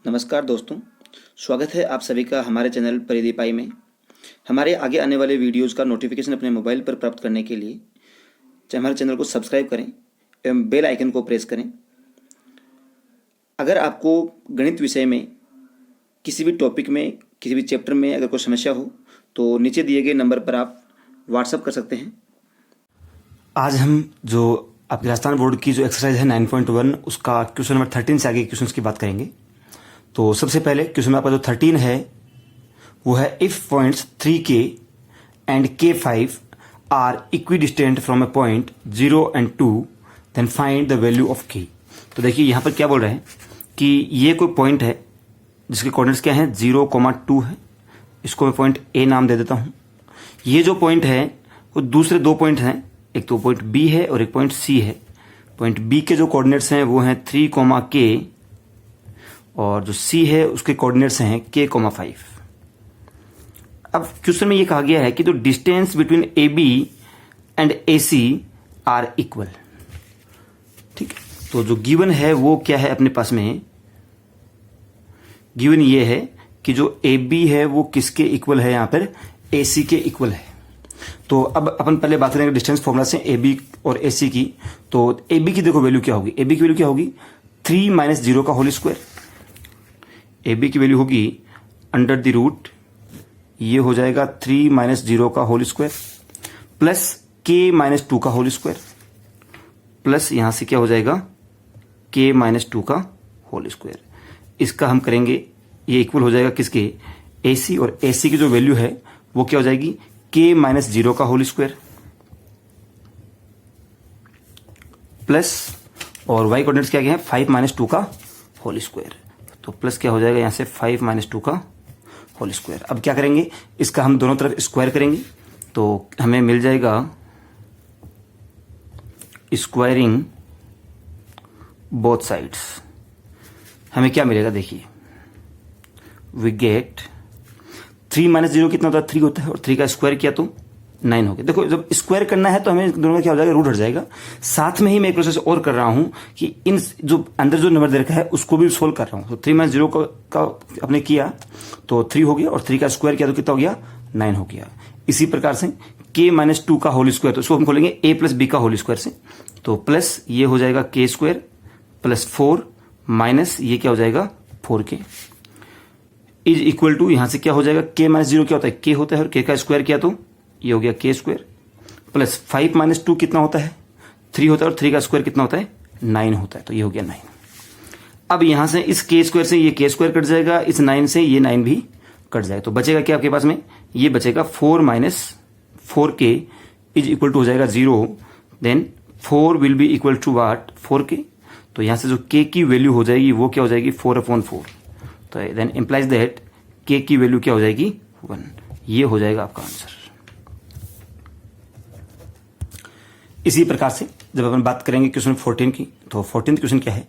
नमस्कार दोस्तों, स्वागत है आप सभी का हमारे चैनल परिधि पाई में। हमारे आगे आने वाले वीडियोज़ का नोटिफिकेशन अपने मोबाइल पर प्राप्त करने के लिए हमारे चैनल को सब्सक्राइब करें एवं बेल आइकन को प्रेस करें। अगर आपको गणित विषय में किसी भी टॉपिक में किसी भी चैप्टर में अगर कोई समस्या हो तो नीचे दिए गए नंबर पर आप व्हाट्सएप कर सकते हैं। आज हम जो आपके राजस्थान बोर्ड की जो एक्सरसाइज है 9.1 उसका क्वेश्चन नंबर 13 से आगे क्वेश्चंस की बात करेंगे। तो सबसे पहले क्वेश्चन में आपका जो 13 है वो है if points 3K and K5 are equidistant from a point 0 and 2 then find the value of K। तो देखिए यहाँ पर क्या बोल रहे हैं कि ये कोई पॉइंट है जिसके कोऑर्डिनेट्स क्या हैं 0,2 है। इसको मैं पॉइंट A नाम दे देता हूँ। ये जो पॉइंट है वो दूसरे दो पॉइंट हैं, एक तो पॉइंट B है और एक पॉइंट C है। पॉइंट B के जो कोऑर्डिनेट्स हैं वो हैं 3, K और जो C है उसके कोऑर्डिनेट्स हैं K,5। अब क्वेश्चन में ये कहा गया है कि जो distance between AB and AC are equal. ठीक है, तो जो गिवन है वो क्या है अपने पास में, गिवन ये है कि जो AB है वो किसके इक्वल है, यहां पर AC के इक्वल है। तो अब अपन पहले बात करेंगे डिस्टेंस फॉर्मूला से AB और AC की। तो AB की देखो वैल्यू क्या होगी, AB की वैल्यू क्या होगी 3 - 0 का होल स्क्वायर। AB की वैल्यू होगी अंडर द रूट, ये हो जाएगा 3 - 0 का होल स्क्वायर प्लस K - 2 का होल स्क्वायर प्लस यहां से क्या हो जाएगा K - 2 का होल स्क्वायर। इसका हम करेंगे, ये इक्वल हो जाएगा किसके, AC, और AC की जो वैल्यू है वो क्या हो जाएगी K - 0 का होल स्क्वायर प्लस और y कोऑर्डिनेट्स क्या है 5 - 2 का होल स्क्वायर। तो प्लस क्या हो जाएगा यहां से 5 - 2 का होल स्क्वायर। अब क्या करेंगे, इसका हम दोनों तरफ स्क्वायर करेंगे तो हमें मिल जाएगा स्क्वायरिंग बोथ साइड्स। हमें क्या मिलेगा देखिए, वी गेट 3 - 0 कितना होता है 3 होता है और 3 का स्क्वायर किया तो 9 हो गया। देखो जब स्क्वायर करना है तो हमें दोनों का क्या हो जाएगा रूट हट जाएगा। साथ में ही मैं एक प्रोसेस और कर रहा हूं कि इन जो अंदर जो नंबर दे रखा है उसको भी सोल्व कर रहा हूं। तो 3 - 0 का अपने किया तो 3 हो गया और 3 का स्क्वायर किया तो कितना हो गया 9 हो गया। इसी प्रकार से K - 2 का होल स्क्वायर, तो इसको हम खोलेंगे A + B का होल स्क्वायर से। तो प्लस ये हो जाएगा K स्क्वायर प्लस 4 माइनस ये क्या हो जाएगा 4K इज इक्वल टू, यहां से क्या हो जाएगा K - 0 क्या होता है K होता है और K का स्क्वायर किया तो ये हो गया K स्क्वायर प्लस 5 - 2 कितना होता है 3 होता है और 3 का स्क्वायर कितना होता है 9 होता है। तो ये हो गया 9। अब यहां से इस K स्क्वायर से ये K स्क्वायर कट जाएगा, इस 9 से ये 9 भी कट जाएगा। तो बचेगा क्या आपके पास में, ये बचेगा 4 - 4K इज इक्वल टू हो जाएगा 0। Then 4 will be equal to what 4K। तो यहां से जो K की वैल्यू हो जाएगी वो क्या हो जाएगी 4/4। तो देन इंप्लाइज दैट K की वैल्यू क्या हो जाएगी 1। ये हो जाएगा आपका आंसर। इसी प्रकार से जब अपन बात करेंगे क्वेश्चन 14 की, तो 14th क्वेश्चन क्या है,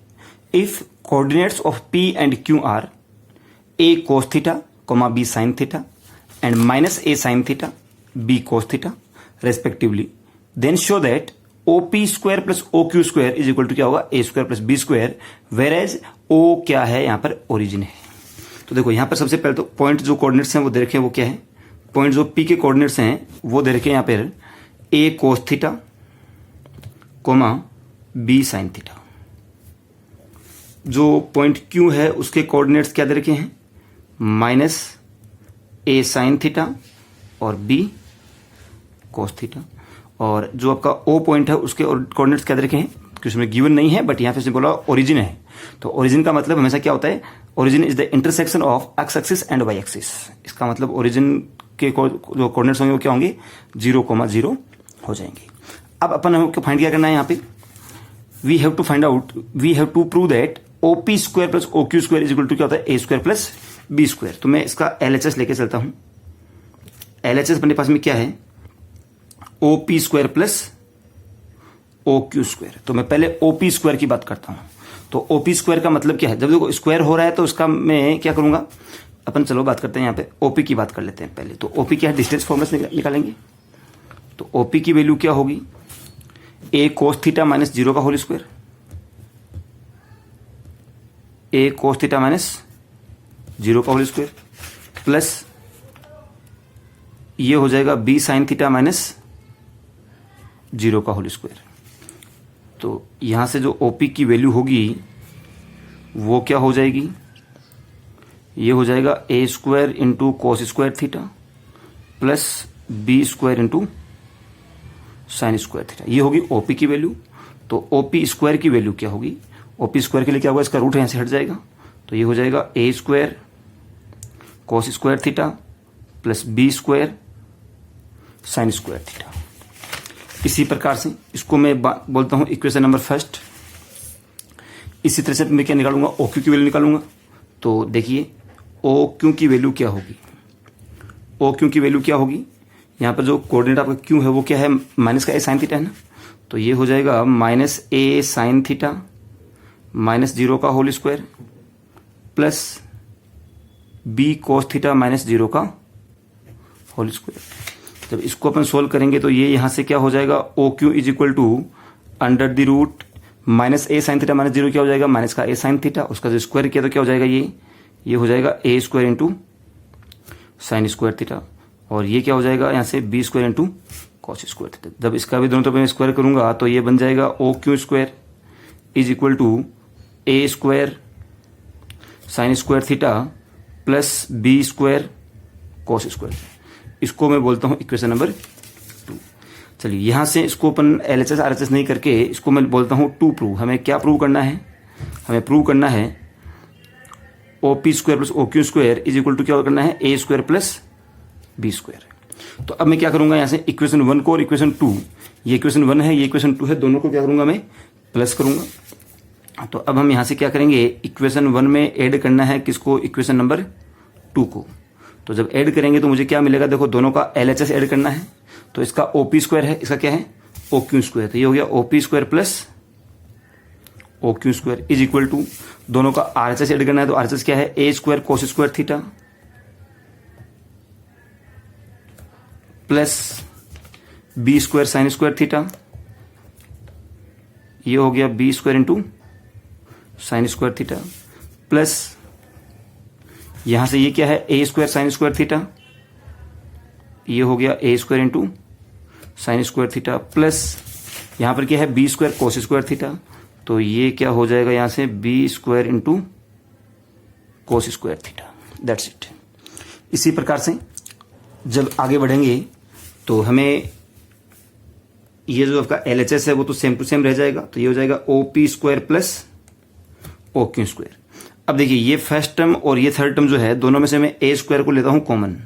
if coordinates of P and Q are A cos theta, B sin theta and -A sin theta, B cos theta respectively, then show that OP square plus OQ square is equal to क्या होगा A square plus B square, where as O क्या है यहाँ पर origin है। तो देखो यहाँ पर सबसे पहले तो पॉइंट जो कोऑर्डिनेट्स हैं वो दे रखे हैं, वो क्या है, पॉइंट जो P के कोऑर्डिनेट्स हैं वो दे रखे हैं यहाँ पर A cos theta, B sin theta. जो पॉइंट Q है उसके कोऑर्डिनेट्स क्या दे रखे हैं -A sin थीटा और B cos थीटा। और जो आपका O पॉइंट है उसके कोऑर्डिनेट्स क्या दे रखे हैं, क्योंकि में गिवन नहीं है बट यहां पे बोला ओरिजिन है। तो ओरिजिन का मतलब हमेशा क्या होता है, origin is the intersection of x axis and y axis. इसका मतलब ओरिजिन के जो कोऑर्डिनेट्स होंगे वो क्या होंगे 0,0 हो जाएंगे। अब अपन हमको फाइंड क्या करना है, यहाँ पे we have to prove that OP square plus OQ square is equal to क्या होता है A square plus B square. तो मैं इसका LHS लेके चलता हूं। LHS अपने पास में क्या है OP square plus OQ square. तो मैं पहले OP स्क्वायर की बात करता हूं। तो OP स्क्वायर का मतलब क्या है, जब देखो स्क्वायर हो रहा है तो उसका मैं क्या करूंगा, अपन चलो बात करते हैं यहाँ पे OP की बात कर लेते हैं पहले। तो OP क्या है, डिस्टेंस फॉर्मूला निकालेंगे। तो OP की वैल्यू क्या होगी A cos थीटा -0 का whole square, A cos theta 0 का होल स्क्वायर प्लस ये हो जाएगा b साइन थीटा माइनस 0 का होल स्क्वायर। तो यहां से जो OP की वैल्यू होगी वो क्या हो जाएगी, ये हो जाएगा a square into cos square theta plus b square into sine square theta, ये होगी OP की वैल्यू। तो OP स्क्वायर की वैल्यू क्या होगी, OP स्क्वायर के लिए क्या होगा, इसका रूट यहां से हट जाएगा, तो ये हो जाएगा a square cos square theta plus b square sine square theta. इसी प्रकार से इसको मैं बोलता हूं इक्वेशन नंबर फर्स्ट। इसी तरह से मैं क्या निकालूंगा, OQ की वैल्यू निकालूंगा। तो देखिए OQ की वैल्यू क्या होगी, OQ की वैल्यू क्या होगी, यहाँ पर जो कोऑर्डिनेट आपका Q है वो क्या है, माइनस का a साइन थीटा है ना, तो ये हो जाएगा minus a sine theta minus 0 का whole square plus b cos theta minus 0 का होल स्क्वायर। जब इसको अपन सोल्व करेंगे तो ये यहां से क्या हो जाएगा, OQ is equal to under the root minus a sine theta minus 0 क्या हो जाएगा, माइनस का a साइन थीटा, उसका जो स्क्वायर किया तो क्या हो जाएगा, ये हो जाएगा a square into sine square theta, और ये क्या हो जाएगा यहाँ से b square into cos square theta. जब इसका भी दोनों तरफ मैं स्क्वायर करूंगा तो ये बन जाएगा OQ square is equal to a square sine square theta plus b square cos square. इसको मैं बोलता हूं इक्वेशन नंबर 2। चलिए यहां से इसको अपन LHS RHS नहीं करके इसको मैं बोलता हूं टू प्रूव। हमें क्या प्रूव करना है, हमें प्रूव करना है OP square plus OQ square is equal to क्या करना है, a square plus b square. तो अब मैं क्या करूंगा, यहां से इक्वेशन 1 को और इक्वेशन 2, ये इक्वेशन 1 है ये इक्वेशन 2 है, दोनों को क्या करूंगा मैं प्लस करूंगा। तो अब हम यहां से क्या करेंगे, इक्वेशन 1 में ऐड करना है किसको, इक्वेशन नंबर 2 को। तो जब ऐड करेंगे तो मुझे क्या मिलेगा, देखो दोनों का LHS ऐड करना है, तो इसका OP स्क्वायर है, इसका क्या है OQ स्क्वायर, तो ये हो गया OP square plus OQ square is equal to दोनों का RHS ऐड करना है, तो RHS क्या है, a square cos square theta plus b square sine square theta, ये हो गया b square into sine square theta plus यहां से ये क्या है, a square sine square theta, ये हो गया a square into sine square theta plus यहां पर क्या है b square cos square theta, तो ये क्या हो जाएगा यहां से b square into cos square theta, that's it. इसी प्रकार से जब आगे बढ़ेंगे तो हमें ये जो आपका LHS है वो तो सेम टू सेम रह जाएगा, तो ये हो जाएगा OP square plus OQ square. अब देखिए ये फर्स्ट टर्म और ये थर्ड टर्म जो है दोनों में से मैं a स्क्वायर को लेता हूं कॉमन।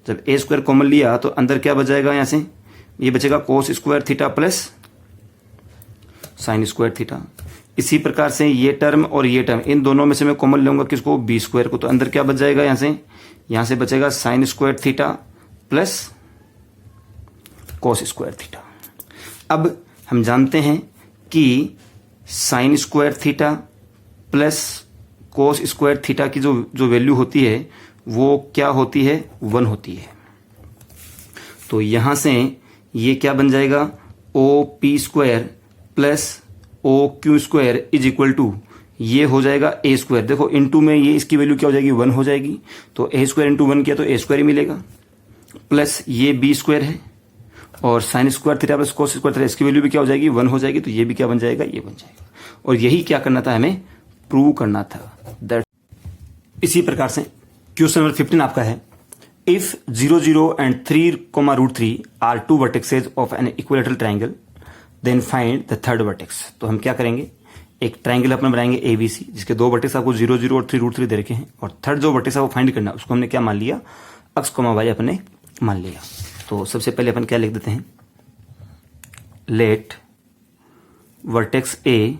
जब a स्क्वायर कॉमन लिया तो अंदर क्या बच जाएगा, यहां से ये बचेगा cos square theta plus sign square theta. इसी प्रकार से ये टर्म और ये टर्म इन दोनों में से मैं कॉमन लूंगा किसको, b स्क्वायर को, तो अंदर क्या बच जाएगा, यहां से बचेगा sign square theta plus cos square theta. अब हम जानते हैं कि sign square theta plus cos square theta की जो वैल्यू होती है वो क्या होती है, 1 होती है। तो यहां से ये क्या बन जाएगा, OP square plus OQ square is equal to ये हो जाएगा a स्क्वायर। देखो इनटू में ये इसकी वैल्यू क्या हो जाएगी, 1 हो जाएगी, तो a स्क्वायर इंटू 1 किया तो a स्क्वायर ही मिलेगा प्लस ये b स्क्वायर है और sign square theta plus cos square theta इसकी वैल्यू भी क्या हो जाएगी, 1 हो जाएगी, तो ये भी क्या बन जाएगा, ये बन जाएगा। और यही क्या करना था, हमें प्रूव करना था दैट। इसी प्रकार से क्वेश्चन नंबर 15 आपका है, if 0 0 and 3,√3 are 2 vertexes of an equilateral triangle then find the third vertex. तो हम क्या करेंगे, एक ट्राइंगल अपना बनाएंगे ABC जिसके 2 वर्टेक्स आपको 0 0 और 3√3 दे रखे हैं, और थर्ड जो वर्टेक्स आपको फाइंड करना है उसको हमने क्या मान लिया, x, y अपने मान लिया। तो सबसे पहले अपन क्या लिख देते हैं, लेट वर्टेक्स A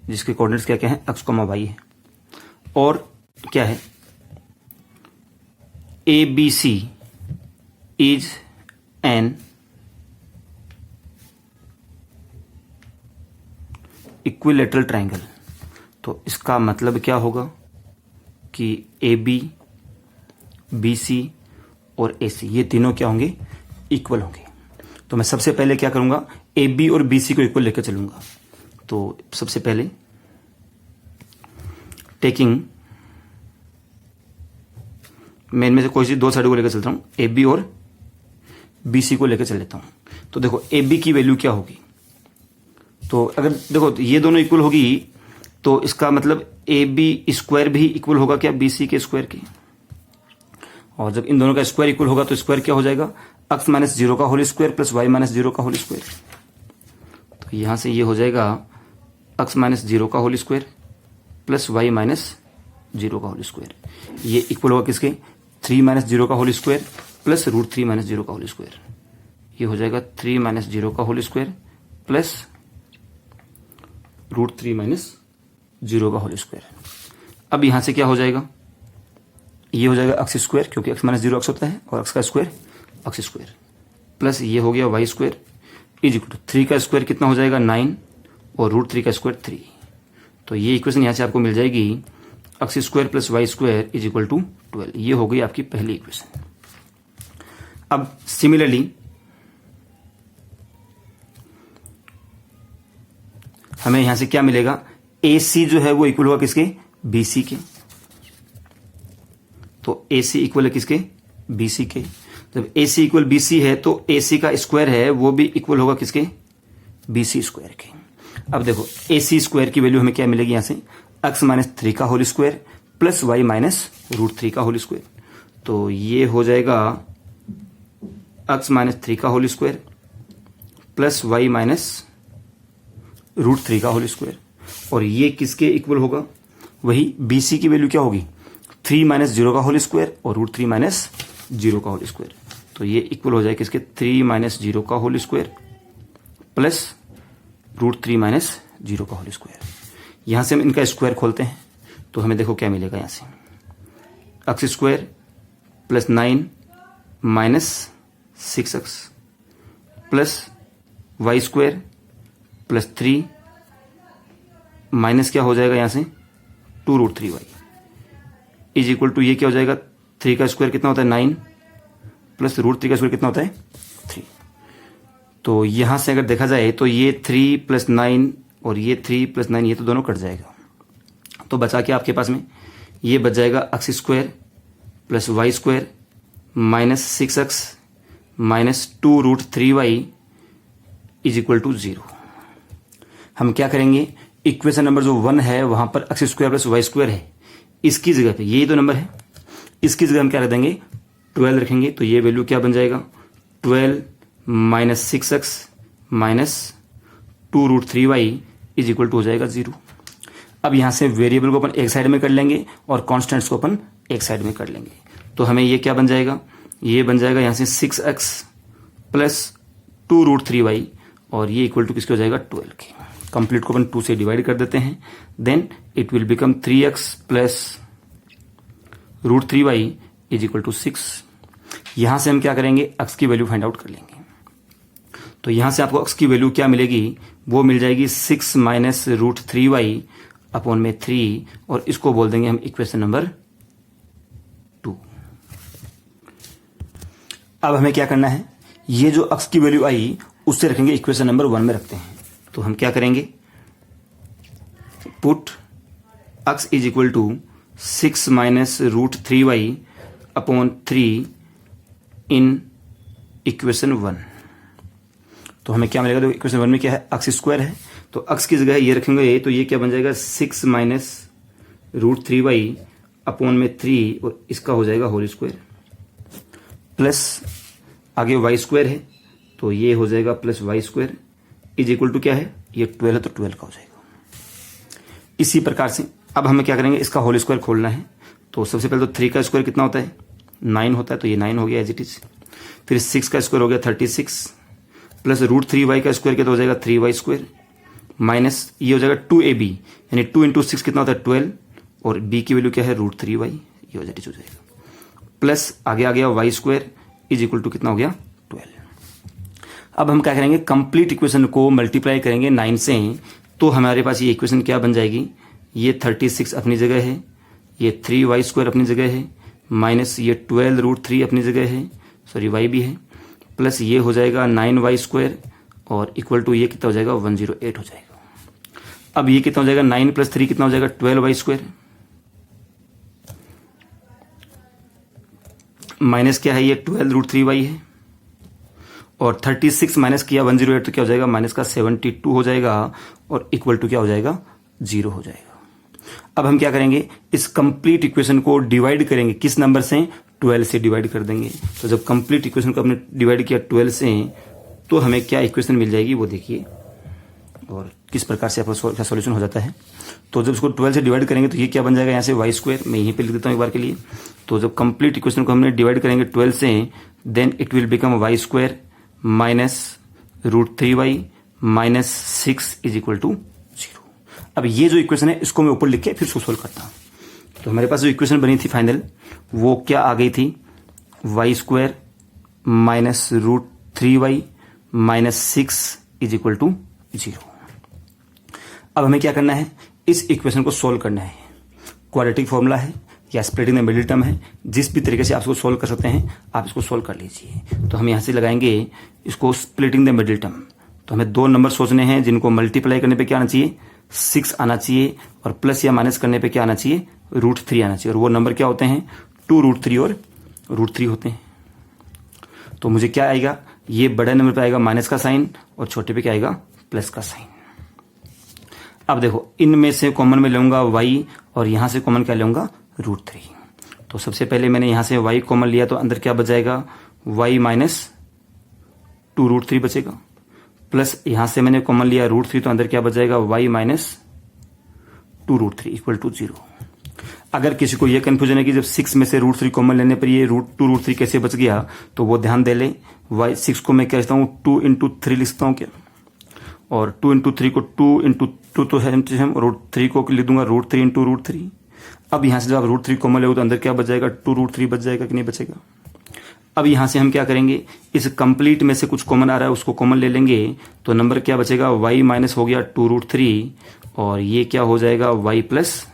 जिसके कोऑर्डिनेट्स क्या क्या है, x, y है, और क्या है ABC is an equilateral triangle. तो इसका मतलब क्या होगा कि AB, BC और AC ये तीनों क्या होंगे, इक्वल होंगे। तो मैं सबसे पहले क्या करूंगा, AB और BC को इक्वल लेकर चलूंगा। तो सबसे पहले टेकिंग, मैं इनमें से कोई सी दो साइड को लेकर चलता हूँ, ए बी और बी सी को लेकर चल लेता हूँ। तो देखो ए बी की वैल्यू क्या होगी, तो अगर देखो ये दोनों इक्वल होगी तो इसका मतलब ए बी स्क्वायर भी इक्वल होगा क्या बी सी के स्क्वायर के, और जब इन दोनों का स्क्वायर इक्वल होगा तो स्क्वायर क्या हो जाएगा, x माइनस 0 का whole square plus y minus 0 का होल स्क्वायर। तो यहां से ये हो जाएगा x माइनस 0 का whole square plus y minus 0 का होल स्क्वायर। ये इक्वल होगा किसके, 3 माइनस 0 का whole square plus root 3 minus 0 का होल स्क्वायर। ये हो जाएगा 3 माइनस 0 का whole square plus root 3 minus 0 का होल स्क्वायर। अब यहां से क्या हो जाएगा, ये हो जाएगा x स्क्वायर, क्योंकि x माइनस 0 x होता है, और x का स्क्वायर x स्क्वायर, प्लस ये हो गया y square is equal to 3 का स्क्वायर कितना हो जाएगा 9, और रूट 3 का स्क्वायर 3। तो ये इक्वेशन यहाँ से आपको मिल जाएगी x square plus y square is equal to 12। ये हो गई आपकी पहली इक्वेशन। अब सिमिलरली हमें यहां से क्या मिलेगा, AC जो है वो इक्वल होगा किसके, BC के। तो AC इक्वल है किसके, BC के। जब AC इक्वल BC है तो AC का स्क्वायर है वो भी इक्वल होगा किसके, BC स्क्वायर के। अब देखो AC स्क्वायर की वैल्यू हमें क्या मिलेगी यहां से, x माइनस 3 का whole square plus y minus root 3 का होल स्क्वायर। तो ये हो जाएगा x माइनस 3 का whole square plus y minus root 3 का होल स्क्वायर, और ये किसके इक्वल होगा, वही BC की वैल्यू क्या होगी, 3 माइनस 0 का होल स्क्वायर और रूट 3 माइनस 0 का होल स्क्वायर। तो ये इक्वल हो जाएगा किसके, 3 माइनस 0 का whole square plus root 3 minus 0 का होल स्क्वायर। यहां से हम इनका स्क्वायर खोलते हैं तो हमें देखो क्या मिलेगा, यहां से x square plus 9 minus 6x plus y square plus 3 minus क्या हो जाएगा यहां से 2 root 3y is equal to, ये क्या हो जाएगा, 3 का स्क्वायर कितना होता है 9 प्लस रूट 3 का स्क्वायर कितना होता है 3। तो यहां से अगर देखा जाए तो ये 3 प्लस 9 और ये 3 प्लस 9 ये तो दोनों कट जाएगा। तो बचा के आपके पास में ये बच जाएगा x square plus y square minus 6x minus 2 root 3y is equal to 0। हम क्या करेंगे, इक्वेशन नंबर जो 1 है वहां पर x square plus y square है, इसकी जगह पे यही तो नंबर है, इसकी जगह हम क्या रख देंगे 12 रखेंगे। तो ये वैल्यू क्या बन जाएगा, 12 minus 6x minus 2 root 3y is equal to हो जाएगा 0। अब यहां से वेरिएबल को अपन एक साइड में कर लेंगे और कॉन्स्टेंट्स को अपन एक साइड में कर लेंगे। तो हमें ये क्या बन जाएगा, ये बन जाएगा यहां से 6x प्लस 2 रूट 3y, और ये इक्वल टू किसके हो जाएगा 12 के। कंप्लीट को अपन 2 से डिवाइड कर देते हैं, then it will become 3x plus root 3y is equal to 6। यहां से हम क्या करेंगे, x की वैल्यू फाइंड आउट कर लेंगे। तो यहां से आपको x की वैल्यू क्या मिलेगी, वो मिल जाएगी 6 माइनस रूट 3y अपॉन में 3, और इसको बोल देंगे हम इक्वेशन नंबर 2। अब हमें क्या करना है, ये जो x की वैल्यू आई उससे रखेंगे इक्वेशन नंबर 1 में रखते हैं। तो हम क्या करेंगे, put x is equal to 6 minus root 3y upon 3 in equation 1। तो हमें क्या मिलेगा, तो इक्वेशन 1 में क्या है, x स्क्वायर है, तो x की जगह ये रखेंगे, तो ये क्या बन जाएगा 6 माइनस रूट 3y अपॉन में 3, और इसका हो जाएगा होल स्क्वायर प्लस आगे y स्क्वायर है, तो ये हो जाएगा plus y square is equal to क्या है, ये 12 है तो 12 का हो जाएगा। इसी प्रकार से अब हमें क्या करेंगे, इसका होल स्क्वायर खोलना है। तो सबसे पहले तो 3 का स्क्वायर कितना होता है 9 होता है, तो ये 9 हो गया एज इट इज। फिर 6 का स्क्वायर हो गया 36 प्लस रूट 3y का स्क्वायर कितना हो जाएगा 3y स्क्वायर माइनस ये हो जाएगा 2ab, यानी 2 इंटू 6 कितना होता है 12, और b की वैल्यू क्या है रूट 3y, ये हो जाएगा प्लस आगे आ गया y square is equal to कितना हो गया 12। अब हम क्या करेंगे, कंप्लीट इक्वेशन को मल्टीप्लाई करेंगे 9 से, तो हमारे पास ये इक्वेशन क्या बन जाएगी, ये 36 अपनी जगह है, ये 3y स्क्वायर अपनी जगह है, माइनस ये 12 रूट 3 अपनी जगह है, सॉरी y भी है, प्लस ये हो जाएगा 9y स्क्वायर, और इक्वल टू ये कितना हो जाएगा 108 हो जाएगा। अब ये कितना हो जाएगा 9 प्लस 3 कितना हो जाएगा 12y स्क्वायर, माइनस क्या है, ये 12√3y है, और 36 माइनस किया 108 तो क्या हो जाएगा, माइनस का 72 हो जाएगा, और इक्वल टू क्या हो जाएगा, 0 हो जाएगा। अब हम क्या करेंगे, इस कंप्लीट इक्वेशन को डिवाइड करेंगे, किस नंबर से, 12 से डिवाइड कर देंगे। तो जब कंप्लीट इक्वेशन को हमने डिवाइड किया 12 से, तो हमें क्या इक्वेशन मिल जाएगी वो देखिए, और किस प्रकार से आपका सॉल्यूशन हो जाता है। तो जब इसको 12 से डिवाइड करेंगे तो ये क्या बन जाएगा, यहाँ से y², मैं यहीं पे लिख देता हूँ एक बार के लिए। तो जब कंप्लीट इक्वेशन को हमने डिवाइड करेंगे 12 से, then it will become y² minus √3y minus 6 is equal to 0। अब ये जो इक्वेशन है इसको मैं ऊपर लिख के फिर उसको सोल्व करता हूँ। तो हमारे पास जो इक्वेशन बनी थी फाइनल, वो क्या आ गई थी, y² minus √3y minus 6 is equal to 0। अब हमें क्या करना है, इस इक्वेशन को सोल्व करना है। क्वाड्रेटिक फॉर्मूला है या स्प्लिटिंग द मिडिल टर्म है, जिस भी तरीके से आप इसको सोल्व कर सकते हैं आप इसको सोल्व कर लीजिए। तो हम यहाँ से लगाएंगे इसको स्प्लिटिंग द मिडिल टर्म। तो हमें दो नंबर सोचने हैं जिनको मल्टीप्लाई करने पे क्या आना चाहिए, 6 आना चाहिए, और प्लस या माइनस करने पे क्या आना चाहिए, √3 आना चाहिए। और वो नंबर क्या होते हैं, 2√3 और √3 होते हैं। तो मुझे क्या आएगा, ये बड़े नंबर पे आएगा माइनस का साइन, और छोटे पे क्या आएगा, प्लस का साइन। अब देखो, इनमें से कॉमन में लूंगा y, और यहां से कॉमन क्या लूंगा, √3। तो सबसे पहले मैंने यहां से y कॉमन लिया, तो अंदर क्या बच जाएगा, y माइनस 2√3 बचेगा, प्लस यहां से मैंने कॉमन लिया √3, तो अंदर क्या बच जाएगा, y माइनस 2√3 इक्वल टू 0। अगर किसी को यह कंफ्यूजन है कि जब 6 में से √3 कॉमन लेने पर ये 2√3 कैसे बच गया, तो वो ध्यान दे ले। 6 को मैं क्या लिखता हूँ, 2 × 3 लिखता हूँ क्या, और 2 × 3 को 2 × 2 तो है, और 3 को लिख दूंगा √3 × √3। अब यहां से जब आप √3 कॉमन ले तो अंदर क्या बच जाएगा, 2√3 बच जाएगा कि नहीं बचेगा। अब यहां से हम क्या करेंगे, इस कंप्लीट में से कुछ कॉमन आ रहा है उसको कॉमन ले लेंगे, तो नंबर क्या बचेगा, y माइनस हो गया 2√3, और ये क्या हो जाएगा, y plus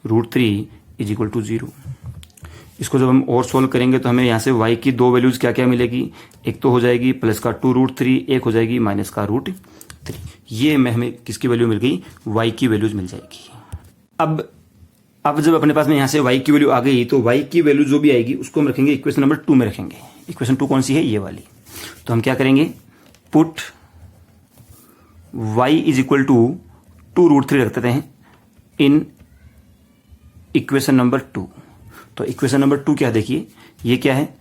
√3 is equal to 0। इसको जब हम और सोल्व करेंगे तो हमें यहाँ से y की दो वैल्यूज क्या क्या मिलेगी, एक तो हो जाएगी प्लस का 2√3, एक हो जाएगी माइनस का √3। ये में हमें किसकी वैल्यू मिल गई, y की वैल्यूज मिल जाएगी। अब जब अपने पास में यहाँ से y की वैल्यू आ गई, तो y की वैल्यू जो भी आएगी उसको हम रखेंगे इक्वेशन नंबर 2 में रखेंगे। इक्वेशन 2 कौन सी है, ये वाली। तो हम क्या करेंगे, put y is equal to 2√3 रख देते हैं इन इक्वेशन नंबर 2। तो इक्वेशन नंबर 2 क्या देखिए, ये क्या है,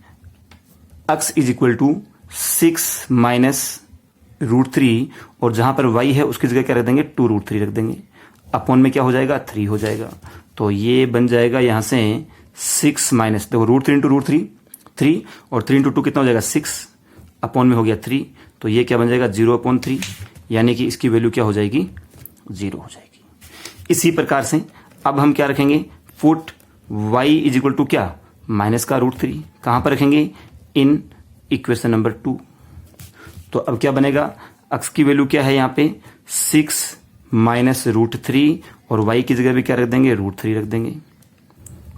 x is equal to 6 minus √3, और जहां पर y है उसकी जगह क्या रख देंगे, 2√3 रख देंगे, अपॉन में क्या हो जाएगा, 3 हो जाएगा। तो ये बन जाएगा यहां से 6 माइनस, देखो √3 × √3 3, और 3 × 2 कितना हो जाएगा, 6, अपॉन में हो गया 3, तो ये क्या बन जाएगा, 0/3, यानी कि इसकी वैल्यू क्या हो जाएगी, 0 हो जाएगी। इसी प्रकार से अब हम क्या रखेंगे, put y is equal to क्या, माइनस का √3, कहां पर रखेंगे, इन इक्वेशन नंबर 2। तो अब क्या बनेगा, x की वैल्यू क्या है यहाँ पे, 6 माइनस √3, और y की जगह भी क्या रख देंगे, √3 रख देंगे,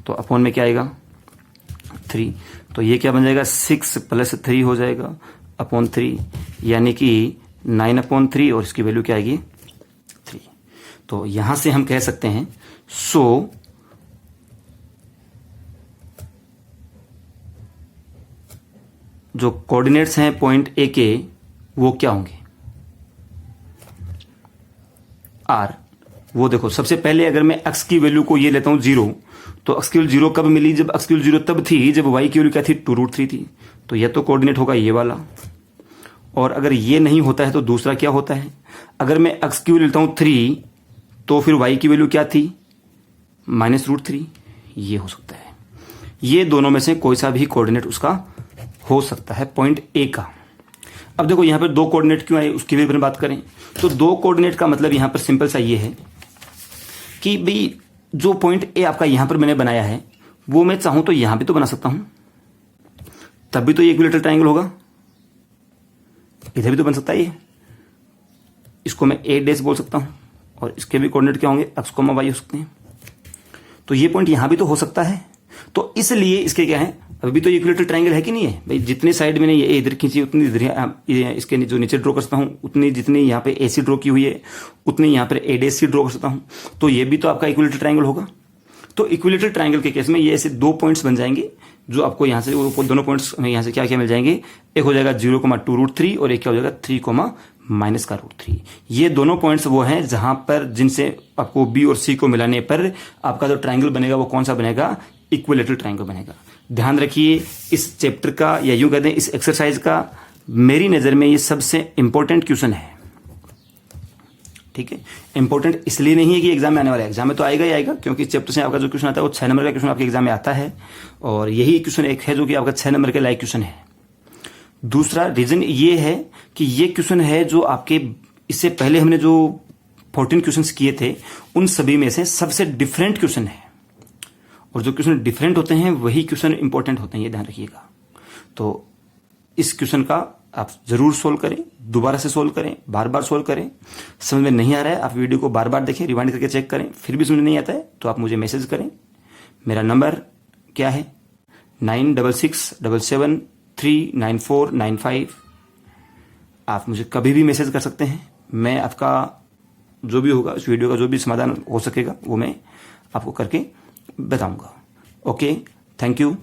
तो अपॉन में क्या आएगा, 3। तो ये क्या बन जाएगा, 6 प्लस 3 हो जाएगा अपॉन 3, यानी कि 9/3, और इसकी वैल्यू क्या आएगी, 3। तो यहां से हम कह सकते हैं, सो जो कोऑर्डिनेट्स हैं पॉइंट ए के वो क्या होंगे, आर। वो देखो, सबसे पहले अगर मैं x की वैल्यू को ये लेता हूं 0, तो x की वैल्यू 0 कब मिली, जब x की वैल्यू 0 तब थी जब y की वैल्यू क्या थी, 2√3 थी। तो यह तो कोऑर्डिनेट होगा ये वाला। और अगर ये नहीं होता है तो दूसरा क्या होता है, अगर मैं x की वैल्यू लेता हूं 3, तो फिर y की वैल्यू क्या थी, -√3। ये हो सकता है, ये दोनों में से कोई सा भी कोऑर्डिनेट उसका हो सकता है पॉइंट ए का। अब देखो यहां पर दो कोऑर्डिनेट क्यों आए, उसकी भी अपन बात करें तो दो कोऑर्डिनेट का मतलब यहां पर सिंपल सा ये है कि भाई जो पॉइंट ए आपका यहां पर मैंने बनाया है, वो मैं चाहूं तो यहां भी तो बना सकता हूं, तब भी तो ये इक्विलेटरल ट्रायंगल होगा, इधर भी तो बन सकता है ये। इसको मैं ए डैश बोल सकता हूं, और इसके भी कोऑर्डिनेट क्या होंगे, x, y हो सकते हैं। तो ये पॉइंट यहां भी तो हो सकता है, तो इसलिए इसके क्या है, अभी तो इक्विलेटरल ट्रायंगल है कि नहीं है भाई, जितने साइड मैंने ये इधर खींची उतनी इधर इसके जो नीचे ड्रॉ कर सकता हूं, उतनी जितनी यहाँ पे AC ड्रॉ की हुई है उतनी यहाँ पर A डैश ड्रॉ कर सकता हूं, तो ये भी तो आपका इक्विलेटरल ट्रायंगल होगा। तो इक्विलेटरल ट्रायंगल के केस में ये ऐसे 2 पॉइंट्स बन जाएंगे, जो आपको यहां से वो दोनों पॉइंट्स हमें यहां से क्या क्या मिल जाएंगे, एक हो जाएगा 0,2√3 और एक क्या हो जाएगा 3,-√3। ये दोनों पॉइंट्स वो हैं जहां पर जिनसे आपको बी और सी को मिलाने पर आपका जो ट्रायंगल बनेगा वो कौन सा बनेगा, इक्विलेटरल ट्रायंगल बनेगा। ध्यान रखिए इस चैप्टर का या यूं कहते हैं इस एक्सरसाइज का मेरी नजर में ये सबसे इंपॉर्टेंट क्वेश्चन है। ठीक है, इंपॉर्टेंट इसलिए नहीं है कि एग्जाम में आने वाला है, एग्जाम में तो आएगा ही आएगा, क्योंकि चैप्टर से आपका जो क्वेश्चन आता है वो 6 नंबर का क्वेश्चन आपके एग्जाम में आता है, और यही क्वेश्चन एक है जो कि आपका 6 नंबर के लायक क्वेश्चन है। दूसरा रीजन ये है कि ये क्वेश्चन है जो आपके इससे पहले हमने जो 14 क्वेश्चन किए थे उन सभी में से सबसे डिफरेंट क्वेश्चन है, और जो क्वेश्चन डिफरेंट होते हैं वही क्वेश्चन इंपॉर्टेंट होते हैं, ये ध्यान रखिएगा। तो इस क्वेश्चन का आप जरूर सोल्व करें, दोबारा से सोल्व करें, बार बार सोल्व करें। समझ में नहीं आ रहा है आप वीडियो को बार बार देखें, रिवाइंड करके चेक करें, फिर भी समझ नहीं आता है तो आप मुझे मैसेज करें। मेरा नंबर क्या है 9667739495। आप मुझे कभी भी मैसेज कर सकते हैं, मैं आपका जो भी होगा इस वीडियो का जो भी समाधान हो सकेगा वो मैं आपको करके बताऊंगा। Okay, thank you.